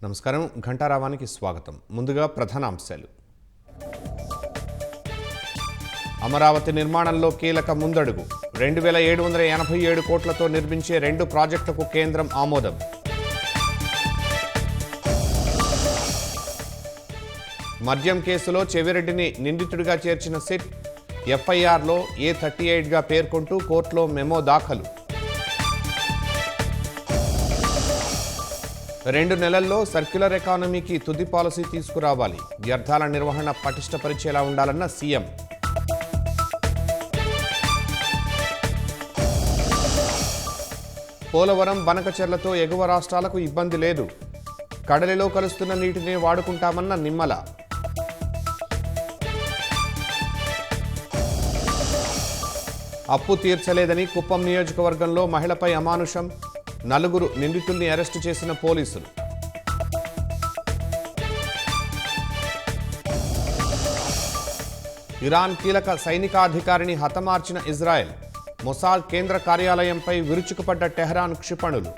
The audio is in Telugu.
నమస్కారం. ఘంటారావానికి స్వాగతం. ముందుగా ప్రధాన అంశాలు. అమరావతి నిర్మాణంలో కీలక ముందడుగు. 2787 కోట్లతో నిర్మించే 2 ప్రాజెక్టులకు కేంద్రం ఆమోదం. మద్యం కేసులో చెవిరెడ్డిని నిందితుడిగా చేర్చిన సిట్ ఎఫ్ఐఆర్లో A38గా పేర్కొంటూ కోర్టులో మెమో దాఖలు. 2 నెలల్లో సర్క్యులర్ ఎకానమీకి తుది పాలసీ తీసుకురావాలి. వ్యర్థాల నిర్వహణ పటిష్టపరిచేలా ఉండాలన్న సీఎం. పోలవరం బనకచెర్లతో ఎగువ రాష్ట్రాలకు ఇబ్బంది లేదు. కడలిలో కలుస్తున్న నీటిని వాడుకుంటామన్న నిమ్మల. అప్పు తీర్చలేదని కుప్పం నియోజకవర్గంలో మహిళపై అమానుషం. 4 నిందితుల్ని అరెస్టు చేసిన పోలీసులు. ఇరాన్ కీలక సైనికాధికారిని హతమార్చిన ఇజ్రాయెల్. మొసాద్ కేంద్ర కార్యాలయంపై విరుచుకుపడ్డ టెహ్రాన్ క్షిపణులు.